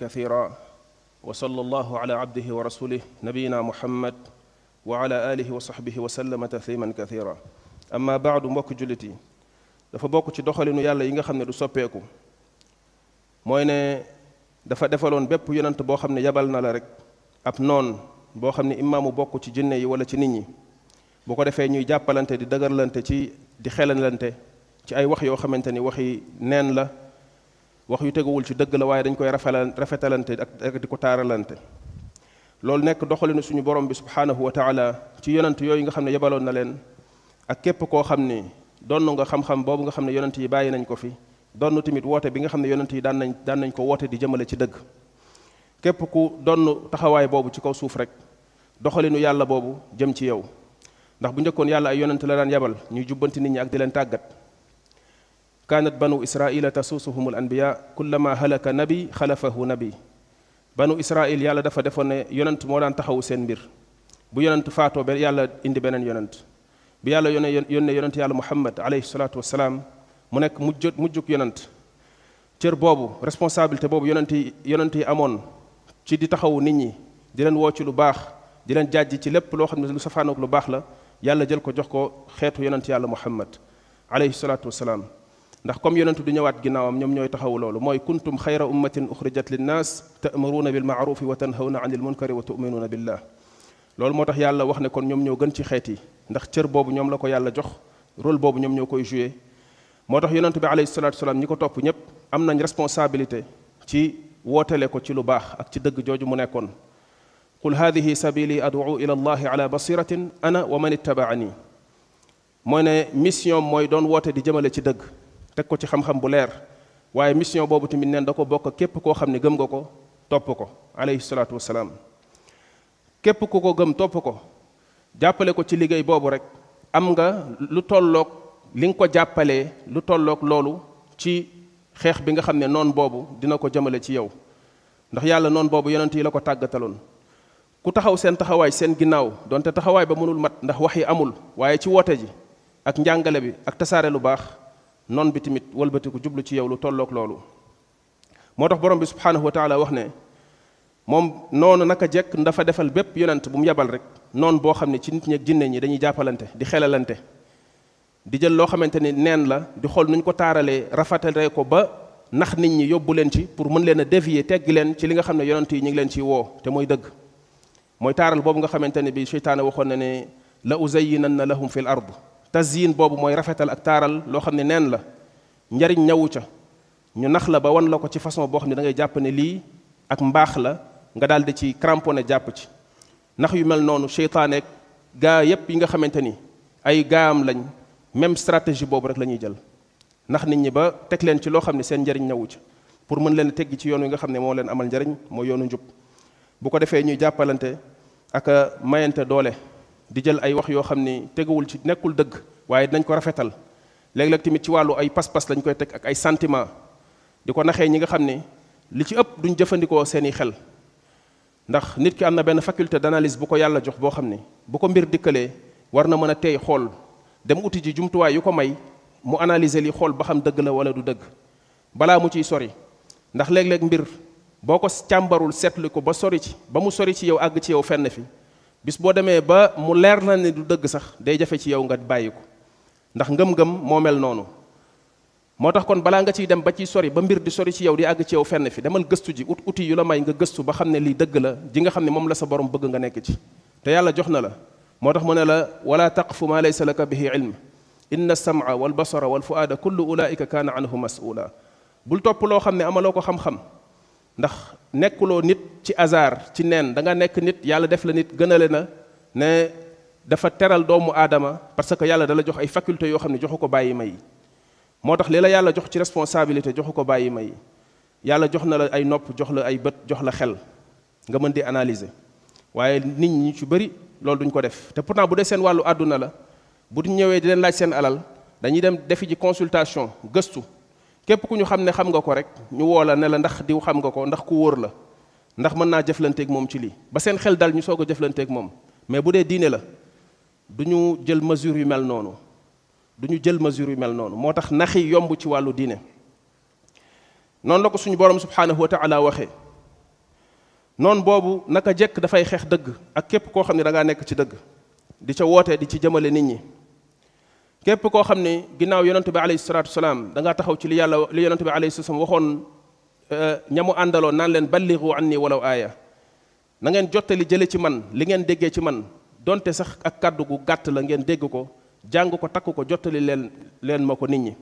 كثيرا وصلى الله على عبده ورسوله نبينا محمد وعلى آله وصحبه وسلم تسليما كثيرا أما بعد mbokk jullit yi dafa bokk ci doxalinu yàlla yi nga xam ne du soppeeku mooy ne dafa defaloon bépp yonent boo xam ne yabal na la rek ab noon boo xam ne imaamu bokk ci jinne yi wala ci nit ñi bu ko defee ñuy jàppalante di dëgërlante ci di xelanlante ci ay wax yoo xamante ni waxi neen la wax yu teguwul ci dëgg la waaye dañ koy rafetalante ak di ko taaralante loolu nekk doxalinu suñu borom bi subhanahu wa taala ci yonent yooyu nga xam ne yebaloon na leen ak képp koo xam ni donn nga xam-xam boobu nga xam ne yonent yi bàyyi nañ ko fi donn tamit woote bi nga xam ne yonent yi daan nañ ko woote di jëmale ci dëgg képp ku donn taxawaay boobu ci kaw suuf rek doxalinu yàlla boobu jëm ci yow ndax bu njëkkoon yàlla ay yonent la daan yebal ñuy jubbanti nit ñi ak di leen tàggat kaanat banu israila tasuusuhum al anbiya kullama halaka nabi xalafahu nabi banu israil yàlla dafa defoon ne yonent moo daan taxawu seen mbir bu yonent faatoo ba yàlla indi beneen yonent bi yàlla yónnee yonent yàlla muhammad alayhi salaatu wasalaam mu nekk mujjuk yonent cër boobu responsabilité boobu yonent yi amoon ci di taxawu nit ñi di leen woo ci lu baax di leen jàjji ci lépp loo xam ne lu safaanook lu baax la yàlla jël ko jox ko xeetu yonent yàlla muhammad alayhi salaatu wasalaam ndax comme yonentu du ñëwaat ginnaawam ñoom ñooy taxawu loolu mooy kuntum xayra ummatin uxrijat linnaas ta'muruuna bil ma'rufi wa tanhawna anil munkari wa tu'minuuna billah loolu moo tax yàlla wax ne kon ñoom ñoo gën ci xeet yi ndax cër boobu ñoom la ko yàlla jox rôle boobu ñoom ñoo koy joué moo tax yonentu bi alayhi salaatu wasalaam ñi ko topp ñépp am nañ responsabilité ci wootele ko ci lu baax ak ci dëgg jooju mu nekkoon qul hadihi sabili ad'u ila allahi ala basiratin ana wa man ittabaani mooy ne mission mooy doon woote di jëmale ci dëgg teg ko ci xam-xam bu leer waaye mission boobu tamit neen da ko bokk képp koo xam ne gëm nga ko topp ko alayhi salaatu wasalaam képp ku ko gëm topp ko jàppale ko ci liggéey boobu rek am nga lu tolloog li nga ko jàppalee lu tolloog loolu ci xeex bi nga xam ne noon boobu dina ko jëmale ci yow ndax yàlla noon boobu yonent yi la ko tàggataloon ku taxaw seen taxawaay seen ginnaaw donte taxawaay ba mënul mat ndax wax yi amul waaye ci woote ji ak njàngale bi ak tasaare lu baax noon bi tamit wëlbatiku jublu ci yow lu tolloog loolu moo tax borom bi subhanahu wa taala wax ne moom noonu naka jekk dafa defal bépp yonent bu mu yebal rek noonu boo xam ne ci nit ñi ak jinne ñi dañuy jàppalante di xelalante di jël loo xamante ni neen la di xool nu ñu ko taaralee rafetale ko ba nax nit ñi yóbbu leen ci pour mën leen a dévier teggi leen ci li nga xam ne yonent yi ñu ngi leen ciy woo te mooy dëgg mooy taaral boobu nga xamante ne bi seytaane waxoon na ne la uzayyinanna lahum fil ard tazyin boobu mooy rafetal ak taaral loo xam ne neen la njariñ ñawu ca ñu nax la ba wan la ko ci façon boo xam ne da ngay jàpp ne lii ak mbaax la nga daal di ci cramponné jàpp ci nax yu mel noonu seytaane ak gaa yépp yi nga xamante ni ay gaam lañ même stratégie boobu rek la ñuy jël ndax nit ñi ba teg leen ci loo xam ne seen njariñ ñawu ca pour mën leen teggi ci yoon wi nga xam ne moo leen amal njariñ mooy yoonu njub bu ko defee ñuy jàppalante ak mayante doole di jël ay wax yoo xam ni teguwul ci nekkul dëgg waaye dinañ ko rafetal léeg-léeg tamit ci wàllu ay pas-pas lañ koy teg ak ay sentiment di ko naxee ñi nga xam ni li ci ëpp duñ jëfandikoo seeni xel ndax nit ki am na benn faculté d'analyse bu ko yàlla jox boo xam ni bu ko mbir dikkalee war na mën a tey xool dem uti ji jumtuwaay yu ko may mu analyser li xool ba xam dëgg la wala du dëgg balaa mu ciy sori ndax léeg-léeg mbir boo ko càmbarul seetlu ko ba sori ci ba mu sori ci yow àgg ci yow fenn fi bis boo demee ba mu leer na ne du dëgg sax day jafe ci yow nga bàyyi ko ndax ngëm-ngëm moo mel noonu moo tax kon balaa nga ciy dem ba ciy sori ba mbir di sori ci yow di àgg ci yow fenn fi demal gëstu ji uti yu la may nga gëstu ba xam ne lii dëgg la ji nga xam ne moom la sa borom bëgg nga nekk ci te yàlla jox na la moo tax mu ne la wala taqfu ma laysa laka bihi ilm inna sam'a wal basara wal fuada kullu ulaika kaana anhu mas'ula bul topp loo xam ne amaloo ko xam-xam ndax nekkuloo nit ci hasard ci neen da nga nekk nit yàlla def la nit gënale na ne dafa teral doomu aadama parce que yàlla dala jox ay faculté yoo xam ne joxu ko bàyyi may moo tax li la yàlla jox ci responsabilité joxu ko bàyyi may yàlla jox na la ay nopp jox la ay bët jox la xel nga mën di analyser waaye nit ñi ci bëri loolu duñ ko def te pourtant bu dee seen wàllu àdduna la bu ñu ñëwee di leen laaj seen alal dañuy dem defi ji consultation gëstu képp ku ñu xam ne xam nga ko rek ñu woo la ne la ndax diw xam nga ko ndax ku wóor la ndax mën naa jëflanteeg moom ci lii ba seen xel dal ñu soog a jëflanteeg moom mais bu dee diine la du ñu jël mesure yu mel noonu moo tax naxi yomb ci wàllu diine noonu la ko suñu borom subhanahu wa taala waxee noonu boobu naka jekk dafay xeex dëgg ak képp koo xam ne da ngaa nekk ci dëgg di ca woote di ci jëmale nit ñi képp koo xam ne ginnaaw yonente bi alayhi salaatu wasalaam da ngaa taxaw ci li yonente bi alayhi salaam waxoon ñamu àndaloon naan leen balligu anni walaw aaya na ngeen jottali jële ci man li ngeen déggee ci man donte sax ak kàddu gu gàtt la ngeen dégg ko jàng ko takk ko jottali leen ma ko nit ñi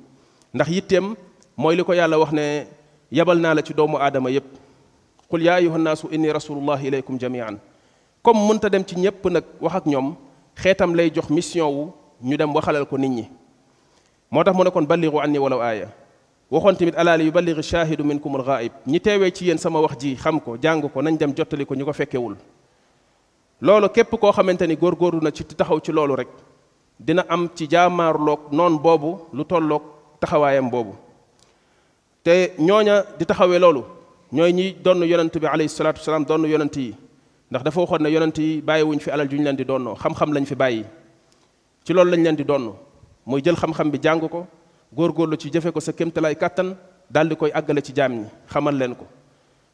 ndax yitteem mooy li ko yàlla wax ne yabal naa la ci doomu aadama yépp qul yaa ayuha nnaasu inni rasulullahi ilaykum jamian comme mënta dem ci ñépp nag wax ak ñoom xeetam lay jox mission wu ñu dem waxalal ko nit ñi moo tax mu ne kon balligu anni walaw aaya waxoon tamit alaa li yuballighi shaahidu minkum al-ghaa'ib ñi teewee ci yéen sama wax ji xam ko jàng ko nañ dem jottali ko ñu ko fekkewul loolu képp koo xamante ni góorgóorlu na ci taxaw ci loolu rek dina am ci jaamaarloog noon boobu lu tolloog taxawaayam boobu te ñooña di taxawee loolu ñooy ñi donn yonent bi alayhi salaatu wasalaam donn yonent yi ndax dafa waxoon ne yonent yi bàyyiwuñ fi alal ju ñu leen di donnoo xam-xam lañ fi bàyyi ci loolu lañ leen di donn mooy jël xam-xam bi jàng ko góorgóorlu ci jëfe ko sa kéemtalaay kàttan daal di koy àggale ci jaam ñi xamal leen ko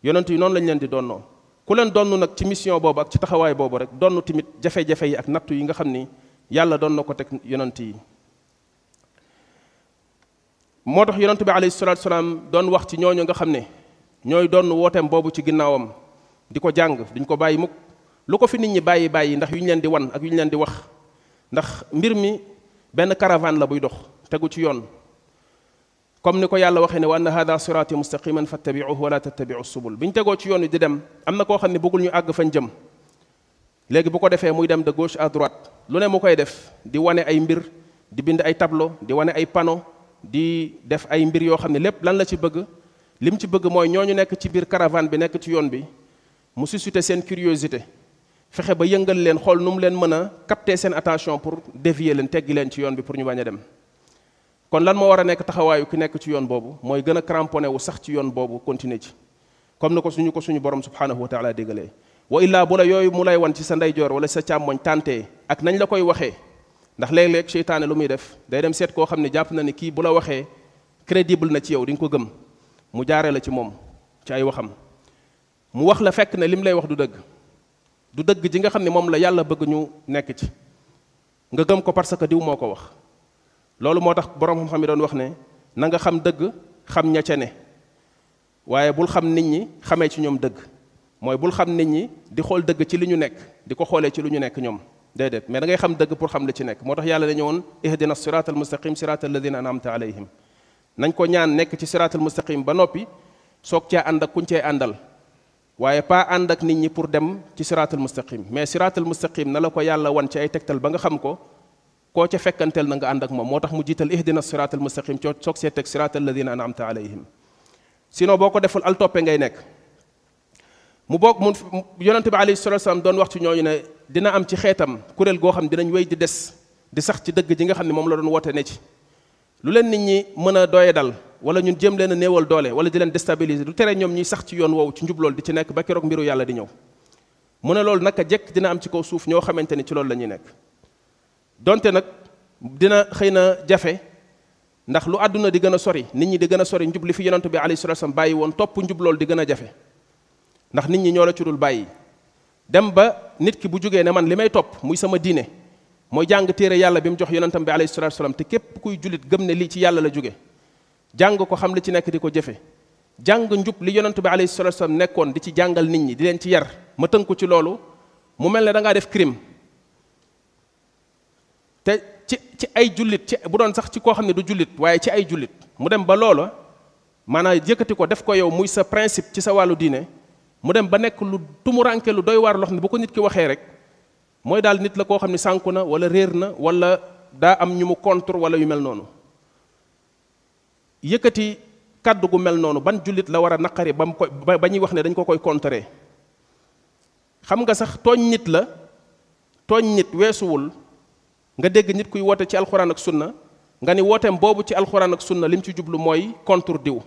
yonent yi noonu lañ leen di donnoo ku leen donn nag ci mission boobu ak ci taxawaay boobu rek donn tamit jafe-jafe yi ak nattu yi nga xam ni yàlla doon na ko teg yonent yi moo tax yonent bi alayhi salaatu salaam doon wax ci ñooñu nga xam ne ñooy doon wooteem boobu ci ginnaawam di ko jàng duñ ko bàyyi mukk lu ko fi nit ñi bàyyi ndax yu ñu leen di wan ak yu ñu leen di wax ndax mbir mi benn caravane la buy dox tegu ci yoon comme ni ko yàlla waxee ne wa anna hada siraati mustaqiman fattabi'uhu wa la tattabi'u subul bi ñu tegoo ci yoon wi di dem am na koo xam ne bëggul ñu àgg fañ jëm léegi bu ko defee muy dem de gauche à droite lu ne mu koy def di wane ay mbir di bind ay tableau di wane ay panneau di def ay mbir yoo xam ne lépp lan la ci bëgg lim ci bëgg mooy ñooñu nekk ci biir caravane bi nekk ci yoon bi mu susciter seen curiosité fexe ba yëngal leen xool nu mu leen mën a capter seen attention pour dévier leen teggi leen ci yoon bi pour ñu bañ a dem kon lan moo war a nekk taxawaayu ki nekk ci yoon boobu mooy gën a cramponné wu sax ci yoon boobu continuer ci comme ni ko suñu borom subhanahu wa taala déggalee wa illaa bu la yooyu mu lay wan ci sa ndeyjoor wala sa càmmoñ tàntee ak nañ la koy waxee ndax léeg-léeg seytaane lu muy def day dem seet koo xam ne jàpp na ni kii bu la waxee crédible na ci yow di nga ko gëm mu jaaree la ci moom ci ay waxam mu wax la fekk ne lim lay wax du dëgg ji nga xam ne moom la yàlla bëgg ñu nekk ci nga gëm ko parce que diw moo ko wax loolu moo tax borom xam-xam yi doon wax ne na nga xam dëgg xam ña ca ne waaye bul xam nit ñi xamee ci ñoom dëgg mooy bul xam nit ñi di xool dëgg ci li ñu nekk di ko xoolee ci lu ñu nekk ñoom déedéet mais da ngay xam dëgg pour xam li ci nekk moo tax yàlla dañu woon ihdina siratal mustaqim siratal ladina an'amta alayhim nañ ko ñaan nekk ci siratal mustaqim ba noppi soog cee ànd ak kuñ cee àndal waaye pas ànd ak nit ñi pour dem ci siratal mustaqim mais siratal mustaqim na la ko yàlla wan ci ay tegtal ba nga xam ko koo ca fekkanteel na nga ànd ak moom moo tax mu jiital ihdina siratal mustaqim coo soog see teg siratal ladina an'amta alayhim sinon boo ko deful al toppe ngay nekk mu bokk mu yonente bi alayhi salatu wasallam doon wax ci ñooñu ne dina am ci xeetam kuréel goo xam ne dinañ wéy di des di sax ci dëgg ji nga xam ne moom la doon woote ne ci lu leen nit ñi mën a doye dal wala ñun jëm leen a néewal doole wala di leen déstabiliser du tere ñoom ñuy sax ci yoon woowu ci njublool di ci nekk ba keroog mbiru yàlla di ñëw mu ne loolu naka jekk dina am ci kaw suuf ñoo xamante ni ci loolu la ñuy nekk donte nag dina xëy na jafe ndax lu àdduna di gën a sori nit ñi di gën a sori njub li fi yonente bi alayhi salatu wasallam bàyyi woon topp njub loolu di gën a jafe ndax nit ñi ñoo la ci dul bàyyi dem ba nit ki bu jógee ne man li may topp muy sama diine mooy jàng téere yàlla bi mu jox yonentam bi alayhi salatu wasallam te képp kuy julit gëm ne lii ci yàlla la jóge jàng ko xam li ci nekk di ko jëfe jàng njub li yonent bi alayhi salatu wasallam nekkoon di ci jàngal nit ñi di leen ci yar ma tënku ci loolu mu mel ne da ngaa def crime te ci ay jullit ci bu doon sax ci koo xam ne du jullit waaye ci ay jullit mu dem ba loola maanaam yëkkati ko def ko yow muy sa principe ci sa wàllu diine mu dem ba nekk lu tumuranke lu doy waar loo xam ne bu ko nit ki waxee rek mooy daal nit la koo xam ne sànku na wala réer na wala daa am ñu mu contre wala yu mel noonu yëkkati kàddu gu mel noonu ban jullit la war a naqari ba mu ko ba ñuy wax ne dañ ko koy contrer xam nga sax tooñ nit weesuwul nga dégg nit kuy woote ci alxuraan ak sunna nga ni wooteem boobu ci alxuraan ak sunna lim ci jublu mooy contre diw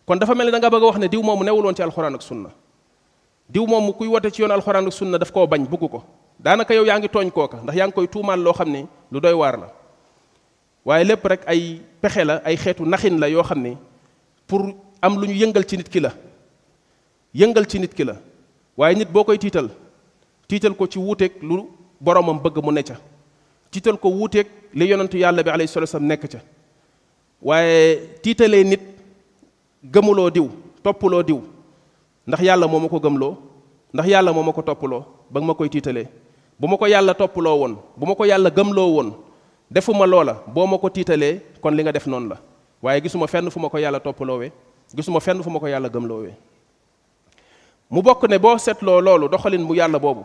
kon dafa mel ni da nga bëgg a wax ne diw moomu newul woon ci alxuraan ak sunna diw moomu kuy woote ci yoon alxuraan ak sunna daf koo bañ bugg ko daanaka yow yaa ngi tooñ kooka ndax yaa ngi koy tuumaal loo xam ne lu doy waar la waaye lépp rek ay pexe la ay xeetu naxin la yoo xam ne pour am lu ñu yëngal ci nit ki la waaye nit boo koy tiital ko ci wuuteeg lu boromam bëgg mu ne ca tiital ko wuuteeg li yonentu yàlla bi alayhi salatu wasallam nekk ca waaye tiitalee nit gëmuloo diw toppuloo diw ndax yàlla moo ma ko gëmloo ndax yàlla moo ma ko toppuloo ba nga ma koy tiitalee bu ma ko yàlla toppuloo woon bu ma ko yàlla gëmloo woon defuma loola boo ma ko tiitalee kon li nga def noonu la waaye gisuma fenn fu ma ko yàlla toppaloowee gisuma fenn fu ma ko yàlla gëmloowee mu bokk ne boo seetloo loolu doxalin mu yàlla boobu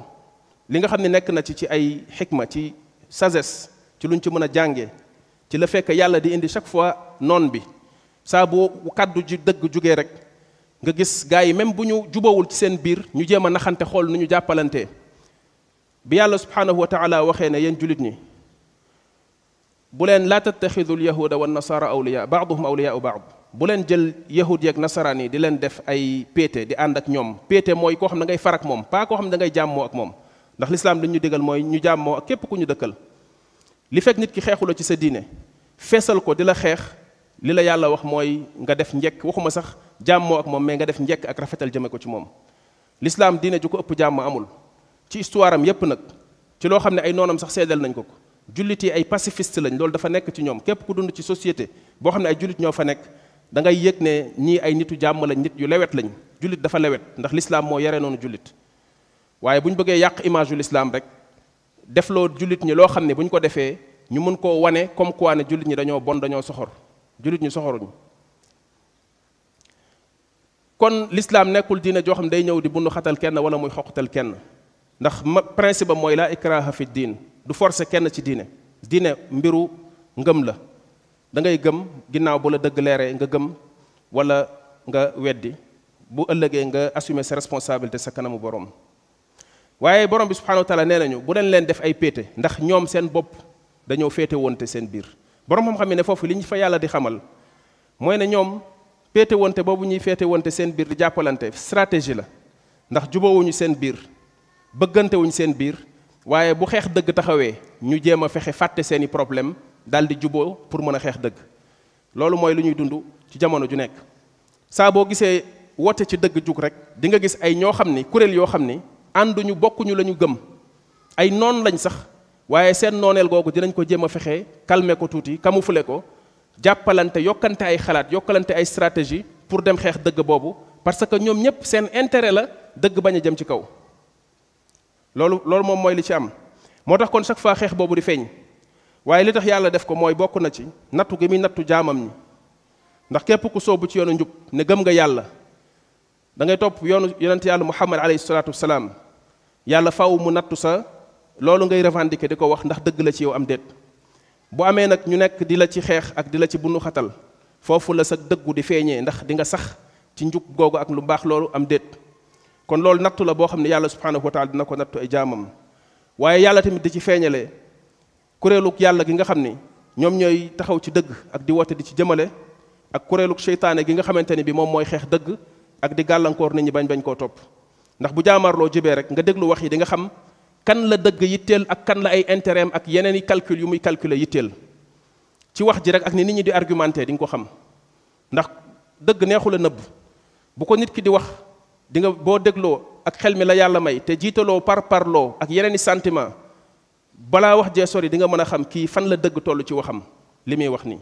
li nga xam ne nekk na ci ay xikma ci sagesse ci luñ ci mën a jàngee ci la fekk yàlla di indi chaque fois noon bi saa bu kaddu ji dëgg jugee rek nga gis gars yi même bu ñu jubawul ci seen biir ñu jéem a naxante xool nu ñu jàppalantee bi yàlla subhanahu wa taala waxee ne yéen julit ñi bu leen laa tattaxidu alyahuda wa nasara awliya baaduhum awliyaau baad bu leen jël yahud yeeg nasaraan yi di leen def ay péete di ànd ak ñoom péete mooy koo xam ne da ngay far ak moom pas koo xam ne da ngay jàmmoo ak moom ndax lislaam li ñu digal mooy ñu jàmmoo ak képp ku ñu dëkkal li fekk nit ki xeexula ci sa diine feesal ko di la xeex li la yàlla wax mooy nga def njekk waxuma sax jàmmoo ak moom mais nga def njekk ak rafetal jëme ko ci moom lislaam diine ju ko ëpp jàmm amul ci histoire am yépp nag ci loo xam ne ay noonam sax seedal nañ ko jullit yi ay pacifiste lañ loolu dafa nekk ci ñoom képp ku dund ci société boo xam ne ay jullit ñoo fa nekk da ngay yëg ne ñii ay nitu jàmm lañ nit yu lewet lañ jullit dafa lewet ndax lislaam moo yare noonu jullit waaye bu ñu bëggee yàq image yu lislaam rek def loo jullit ñi loo xam ne bu ñu ko defee ñu mën koo wane comme quoi ne jullit ñi dañoo bon dañoo soxor jullit ñi soxoruñu kon lislaam nekkul diine joo xam ne day ñëw di bundu xatal kenn wala muy xoqatal kenn ndax principe mooy laa ikraha fi diin du forcer kenn ci diine mbiru ngëm la da ngay gëm ginnaaw bu la dëgg leeree nga gëm wala nga weddi bu ëllëgee nga assumer sa responsabilité sa kanamu borom waaye borom bi subhanahu wa taala nee nañu bu leen def ay péete ndax ñoom seen bopp dañoo féete wonte seen biir borom xam-xam ne foofu li ñu fa yàlla di xamal mooy ne ñoom péete wonte boobu ñuy féete wonte seen biir di jàppalante stratégie la ndax jubawuñu seen biir bëggantewuñu seen biir waaye bu xeex dëgg taxawee ñu jéem a fexe fàtte seeni problème daal di juboo pour mën a xeex dëgg loolu mooy lu ñuy dund ci jamono ju nekk saa boo gisee woote ci dëgg jug rek di nga gis ay ñoo xam ni kuréel yoo xam ni ànduñu bokkuñu la ñu gëm ay noon lañ sax waaye seen nooneel googu dinañ ko jéem a fexe calmer ko tuuti camoufler ko jàppalante yokkante ay xalaat yokkalante ay stratégie pour dem xeex dëgg boobu parce que ñoom ñëpp seen intérêt la dëgg bañ a jëm ci kaw loolu moom mooy li ci am moo tax kon chaque fois xeex boobu di feeñ waaye li tax yàlla def ko mooy bokk na ci nattu gi muy nattu jaamam ñi ndax képp ku soobu ci yoonu njub ne gëm nga yàlla da ngay topp yoonu yonent yàlla muhammad alayhi salaatu wasalaam yàlla faw mu nattu sa loolu ngay revendiquer di ko wax ndax dëgg la ci yow am déet bu amee nag ñu nekk di la ci xeex ak di la ci bundu xatal foofu la sa dëggu di feeñee ndax di nga sax ci njub googu ak lu baax loolu am déet kon loolu nattu la boo xam ne yàlla subhanahu wa taala dina ko nattu ay jaamam waaye yàlla tamit di ci feeñalee kuréeluk yàlla gi nga xam ni ñoom ñooy taxaw ci dëgg ak di woote di ci jëmale ak kuréeluk seytaane gi nga xamante ni bi moom mooy xeex dëgg ak di gàllankoor nit ñi bañ koo topp ndax bu jaamarloo jibee rek nga déglu wax yi di nga xam kan la dëgg yitteel ak kan la ay intérêt ak yeneen i calcul yu muy calculer yitteel ci wax ji rek ak ni nit ñi di argumenté di nga ko xam ndax dëgg neexu la nëbb bu ko nit ki di wax di nga boo dégloo ak xel mi la yàlla may te jiitaloo parloo ak yeneen i sentiment balaa wax jee sori di nga mën a xam kii fan la dëgg toll ci waxam li muy wax nii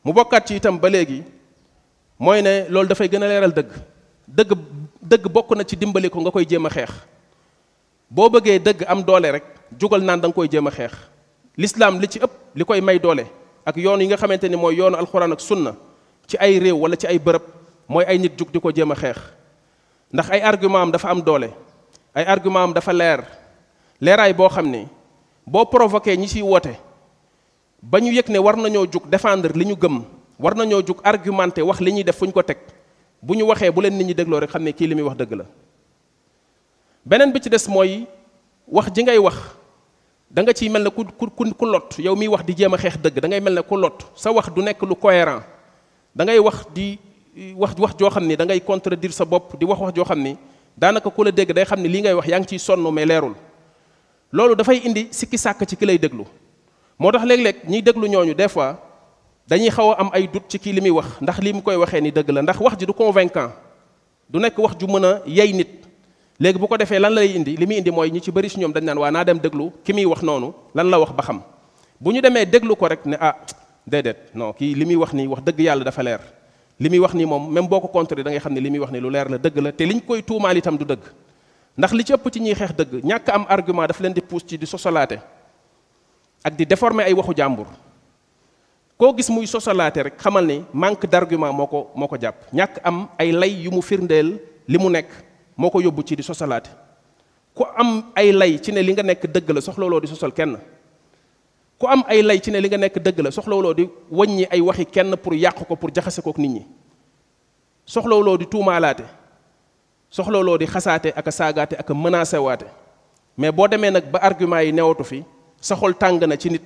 mu bokkaat ci itam ba léegi mooy ne loolu dafay gën a leeral dëgg bokk na ci dimbali ko nga koy jéem a xeex boo bëggee dëgg am doole rek jugal naan da nga koy jéem a xeex l'islam li ci ëpp li koy may doole ak yoon yi nga xamante ni mooy yoonu alxuraan ak sunna ci ay réew wala ci ay bërëb mooy ay nit jug di ko jéem a xeex ndax ay argument am dafa am doole ay argument am dafa leeraay boo xam ni boo provoqué ñi ciy woote ba ñu yëg ne war nañoo jug défendre li ñu gëm war nañoo jug argumenté wax li ñuy def fu ñu ko teg bu ñu waxee bu leen nit ñi dégloo rek xam ne kii li muy wax dëgg la beneen bi ci des mooy wax ji ngay wax da nga ciy mel ne ku lot yow miy wax di jéem a xeex dëgg da ngay mel ne ku lot sa wax du nekk lu cohérent da ngay wax di wax joo xam ni da ngay contredire sa bopp di wax joo xam ni daanaka ku la dégg day xam ni lii ngay wax yaa ngi ciy sonn mais leerul loolu dafay indi sikki sàkk ci ki lay déglu moo tax léeg-léeg ñiy déglu ñooñu des fois dañuy xaw a am ay doute ci kii li muy wax ndax li mu koy waxee ni dëgg la ndax wax ji du convaincant du nekk wax ju mën a yey nit. léegi bu ko defee lan lay indi li muy indi mooy ñi ci bëri si ñoom dañ naan waa naa dem déglu ki muy wax noonu lan la wax ba xam bu ñu demee déglu ko rek ne ah déedéet non kii li muy wax nii wax dëgg yàlla dafa leer li muy wax nii moom même boo ko contré da ngay xam ne li muy wax ni lu leer la dëgg la te liñ koy tuumaal itam du dëgg ndax li ci ëpp ci ñuy xeex dëgg ñàkk am argument daf leen di pousse ci di sosalaate ak di déformer ay waxu jàmbur koo gis muy sosalaate rek xamal ni manque d'argument moo ko jàpp ñàkk am ay lay yu mu firndeel li mu nekk moo ko yóbbu ci di sosalaate ku am ay lay ci ne li nga nekk dëgg la soxlawuloo di sosal kenn ku am ay lay ci ne li nga nekk dëgg la soxlawuloo di wàññi ay waxi kenn pour yàq ko pour jaxase kook nit ñi soxlawuloo di tuumaalaate soxlawuloo di xasaate ak a saagaate ak a menacé waate mais boo demee nag ba argument yi newatu fi sa xol tàng na ci nit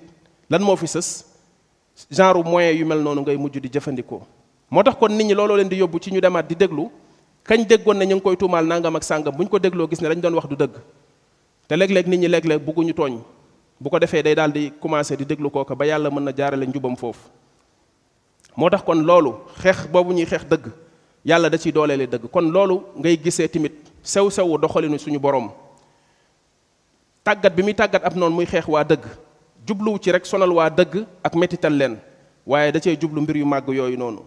lan moo fi sës genre moyen yu mel noonu ngay mujj di jëfandikoo moo tax kon nit ñi looloo leen di yóbbu ci ñu demaat di déglu kañ déggoon ne ñu ngi koy tuumaal nangam ak sàngam bu ñu ko dégloo gis ne lañ doon wax du dëgg te léeg-léeg nit ñi léeg-léeg bëgguñu tooñ bu ko defee day daal di commencé di déglu kooka ba yàlla mën na jaarale njubam foofu moo tax kon loolu xeex boobu ñuy xeex dëgg yàlla da ciy dooleele dëgg kon loolu ngay gisee tamit sew-sewu doxalinu suñu borom tàggat bi muy tàggat ab noonu muy xeex waa dëgg jubluwu ci rek sonal waa dëgg ak mettital leen waaye da cee jublu mbir yu màgg yooyu noonu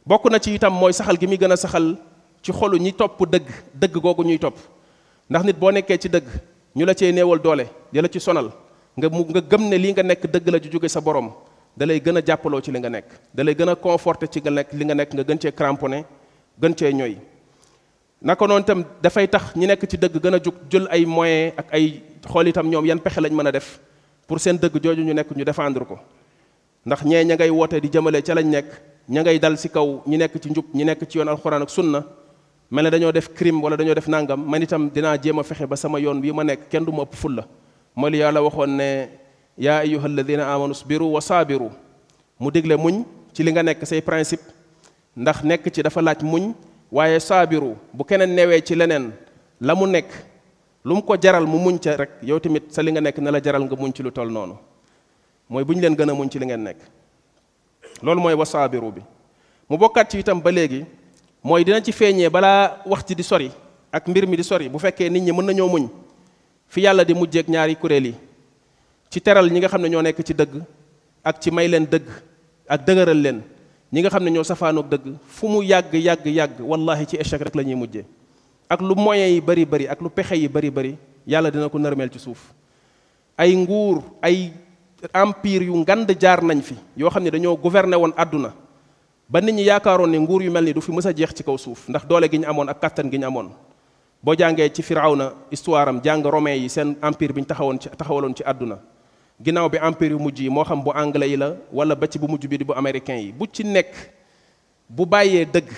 bokk na ci itam mooy saxal gi muy gën a saxal ci xolu ñi topp dëgg googu ñuy topp ndax nit boo nekkee ci dëgg ñu la cee néewal doole di la ci sonal nga gëm ne lii nga nekk dëgg la ju jóge sa borom da lay gën a jàppaloo ci li nga nekk da lay gën a conforté ci li nga nekk nga gën cee cramponné gën cee ñooy naka noonu itam dafay tax ñi nekk ci dëgg gën a jug jël ay moyens ak ay xool itam ñoom yan pexe lañ mën a def pour seen dëgg jooju ñu nekk ñu défendre ko ndax ñee ña ngay woote di jëmale ca lañ nekk ña ngay dal ci kaw ñi nekk ci njub ñi nekk ci yoon alxuraan ak sunna mel ne dañoo def crime wala dañoo def nangam man itam dinaa jéem a fexe ba sama yoon bii ma nekk kenn du ma ëpp fulla mooy li yàlla waxoon ne yaa ayyuha alladina amanu sbiru wa saabiru mu digle muñ ci li nga nekk say principe ndax nekk ci dafa laaj muñ waaye saabiru bu keneen newee ci leneen la mu nekk lu mu ko jaral mu muñ ca rek yow tamit sa li nga nekk na la jaral nga muñ ci lu toll noonu mooy bu ñu leen gën a muñ ci li ngeen nekk loolu mooy wa saabiru bi mu bokkaat ci itam ba léegi mooy dina ci feeñee balaa wax ci di sori ak mbir mi di sori bu fekkee nit ñi mën nañoo muñ fi yàlla di mujjeek ñaari kuréel yi ci teral ñi nga xam ne ñoo nekk ci dëgg ak ci may leen dëgg ak dëgëral leen ñi nga xam ne ñoo safaanoog dëgg fu mu yàgg wallahi ci échec rek la ñuy mujjee ak lu moyens yi bari bari ak lu pexe yi bari yàlla dina ko nërmeel ci suuf ay nguur ay empire yu ngand jaar nañ fi yoo xam ne dañoo gouverner woon àdduna ba nit ñi yaakaaroon ne nguur yu mel ni du fi mës a jeex ci kaw suuf ndax doole gi ñu amoon ak kattan gi ñu amoon boo jàngee ci firawna histoire am jàng romain yi seen empire bi ñu taxawaloon ci àdduna ginnaaw bi empire yu mujj yi moo xam bu anglais yi la wala ba ci bu mujj bi di bu américain yi bu ci nekk bu bàyyee dëgg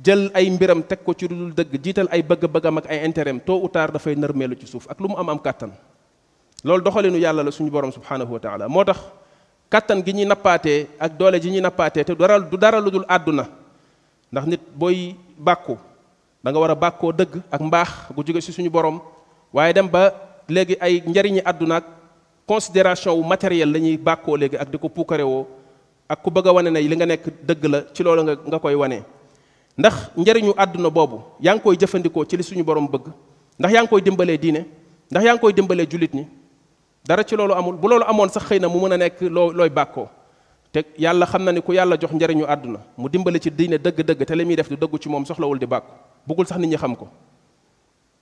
jël ay mbiram teg ko ci lu dul dëgg jiital ay bëgg-bëggam ak ay intérêt tôt ou tard dafay nërmeelu ci suuf ak lu mu am kàttan loolu doxalinu yàlla la suñu borom subhanahu wa taala moo tax kàttan gi ñuy nappaatee ak doole ji ñuy nappaatee te du dara lu dul àdduna ndax nit booy bàkku da nga war a bàkkoo dëgg ak mbaax gu jóge ci suñu borom waaye dem ba léegi ay njariñi àdduna ak considération wu matériel la ñuy bàkkoo léegi ak di ko puukarewoo ak ku bëgg a wane ne li nga nekk dëgg la ci loolu nga koy wane ndax njariñu àdduna boobu yaa ngi koy jëfandikoo ci li suñu borom bëgg ndax yaa ngi koy dimbalee diine ndax yaa ngi koy dimbalee jullit ñi dara ci loolu amul bu loolu amoon sax xëy na mu mën a nekk looy bàkkoo te yàlla xam na ni ku yàlla jox njariñu àdduna mu dimbale ci diine dëgg-dëgg te li muy def du dëggu ci moom soxlawul di bàkku bëggul sax nit ñi xam ko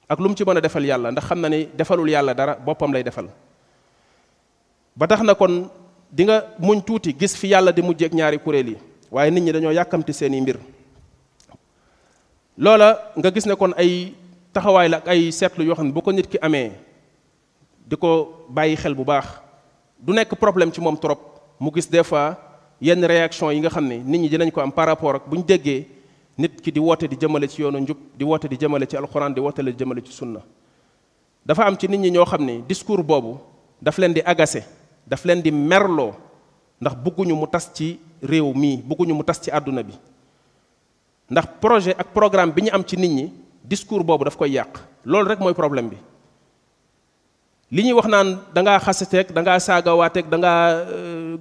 ak lu mu ci mën a defal yàlla ndax xam na ni defalul yàlla dara boppam lay defal ba tax na kon di nga muñ tuuti gis fi yàlla di mujjeek ñaari kuréel yi waaye nit ñi dañoo yàkkamti seeni mbir loola nga gis ne kon ay taxawaay la ak ay seetlu yoo xam ne bu ko nit ki amee di ko bàyyi xel bu baax du nekk problème ci moom trop mu gis des fois yenn réaction yi nga xam ne nit ñi dinañ ko am par rapport ak bu ñu déggee nit ki di woote di jëmale ci yoonu njub di woote di jëmale ci alxuraan di woote di jëmale ci sunna dafa am ci nit ñi ñoo xam ne discours boobu daf leen di agacé daf leen di merloo ndax bëgguñu mu tas ci réew mii bëgguñu mu tas ci àdduna bi ndax projet ak programme bi ñu am ci nit ñi discours boobu daf koy yàq loolu rek mooy problème bi li ñuy wax naan da ngaa xasateeg da ngaa saagawaateeg da ngaa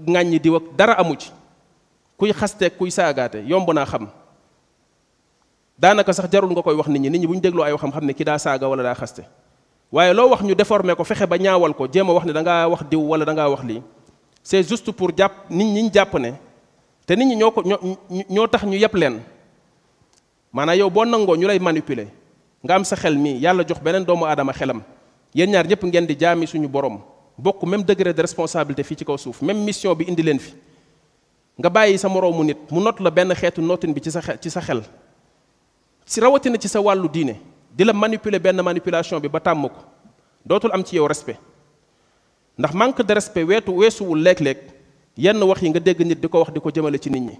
ŋàññi diw ak dara amu ci kuy xasteeg kuy saagaate yomb naa xam daanaka sax jarul nga koy wax nit ñi bu ñu dégloo ay waxam xam ne ki daa saaga wala daa xaste waaye loo wax ñu déformé ko fexe ba ñaawal ko jéem a wax ne da ngaa wax diw wala da ngaa wax lii c'est juste pour jàpp nit ñi ñu jàpp ne te nit ñi ñoo tax ñu yeb leen maanaam yow boo nangoo ñu lay manipuler nga am sa xel mi yàlla jox beneen doomu aadama xelam yéen ñaar ñëpp ngeen di jaami suñu borom bokk même degré de responsabilité fii ci kaw suuf même mission bi indi leen fi nga bàyyi sa moroomu nit mu not la benn xeetu nootin bi ci sa xel si rawatina ci sa wàllu diine di la manipuler benn manipulation bi ba tàmm ko dootul am ci yow respect ndax manque de respect weesuwul léeg-léeg yenn wax yi nga dégg nit di ko wax di ko jëmale ci nit ñi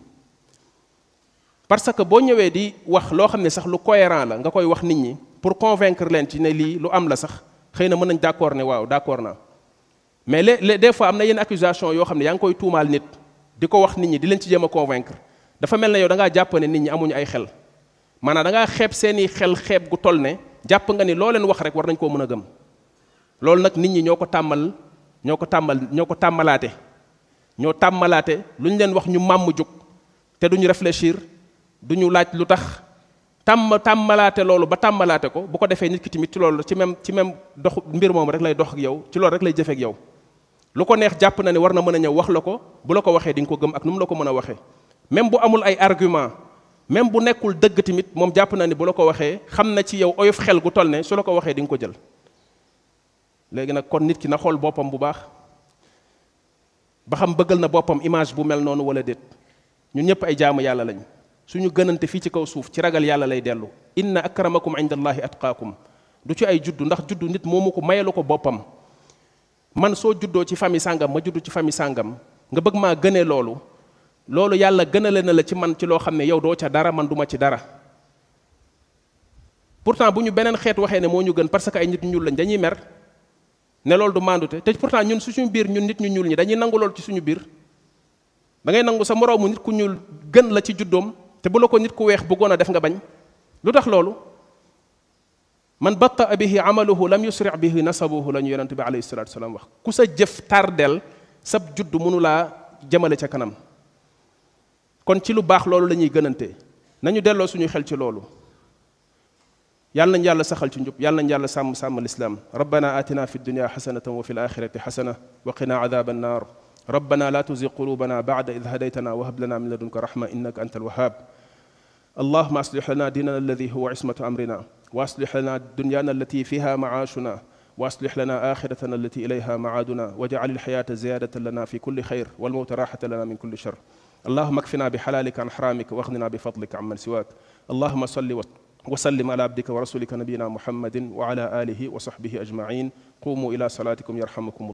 parce que boo ñëwee di wax loo xam ne sax lu cohérent la nga koy wax nit ñi pour convaincre leen ci ne lii lu am la sax xëy na mën nañ d'accord ne waaw d'accord naa mais des fois am na yenn accusation yoo xam ne yaa ngi koy tuumaal nit di ko wax nit ñi di leen ci jéem a convaincre dafa mel ne yow da ngaa jàpp ne nit ñi amuñu ay xel maanaam da ngaa xeeb seeni xel xeeb gu toll ne jàpp nga ni loo leen wax rek war nañ koo mën a gëm loolu nag nit ñi ñoo ko tàmmalaate lu ñu leen wax ñu màmm jóg te duñu réfléchir duñu laaj lu tax tàmmalaate loolu ba tàmmalaate ko bu ko defee nit ki tamit ci loolu ci même dox mbir moom rek lay dox ak yow ci loolu rek lay jëfe ak yow lu ko neex jàpp na ne war na mën a ñëw wax la ko bu la ko waxee di nga ko gëm ak nu mu la ko mën a waxee même bu amul ay argument même bu nekkul dëgg tamit moom jàpp na ne bu la ko waxee xam na ci yow oyof xel gu toll ne su la ko waxee di nga ko jël léegi nag kon nit ki na xool boppam bu baax ba xam bëggal na boppam image bu mel noonu wala déet ñun ñëpp ay jaamu yàlla lañ suñu gënante fii ci kaw suuf ci ragal yàlla lay dellu inna akramakum inda allahi atqaakum du ci ay juddu ndax juddu nit moomu ko mayalu ko boppam man soo juddoo ci famille sàngam ma juddu ci famille sàngam nga bëgg maa gënee loolu yàlla gënale na la ci man ci loo xam ne yow doo ca dara man duma ci dara pourtant bu ñu beneen xeet waxee ne moo ñu gën parce que ay nit ñu ñuul lañ dañuy mer ne loolu du mandute te pourtant ñun suñu biir ñun nit ñu ñuul ñi dañuy nangu loolu ci suñu biir da ngay nangu sa moroomu nit ku ñuul gën la ci juddoom te bu la ko nit ku weex bëggoon a def nga bañ lu tax loolu man batta bihi amaluhu lam yusri bihi nasabuhu la ñu yonente bi alayhi salatu wasalaam wax ku sa jëf tardel sab judd mënu laa jëmale ca kanam kon ci lu baax loolu la ñuy gënante nañu delloo suñu xel ci loolu yàlla nañ yàlla saxal ci njub yàlla nañ yàlla sàmm lislaam rabbana atina fi dunya xasanatan wa fi alaxirati xasana wa qina adaba annar ربنا لا تزغ قلوبنا بعد إذ هديتنا وهب لنا من لدنك رحمة إنك أنت الوهاب اللهم أصلح لنا ديننا الذي هو عصمة أمرنا وأصلح لنا دنيانا التي فيها معاشنا وأصلح لنا آخرتنا التي إليها معادنا واجعل الحياة زيادة لنا في كل خير والموت راحة لنا من كل شر اللهم اكفنا بحلالك عن حرامك واغننا بفضلك عمن سواك اللهم صل وسلم على عبدك ورسولك نبينا محمد وعلى آله وصحبه أجمعين قوموا إلى صلاتكم يرحمكم الله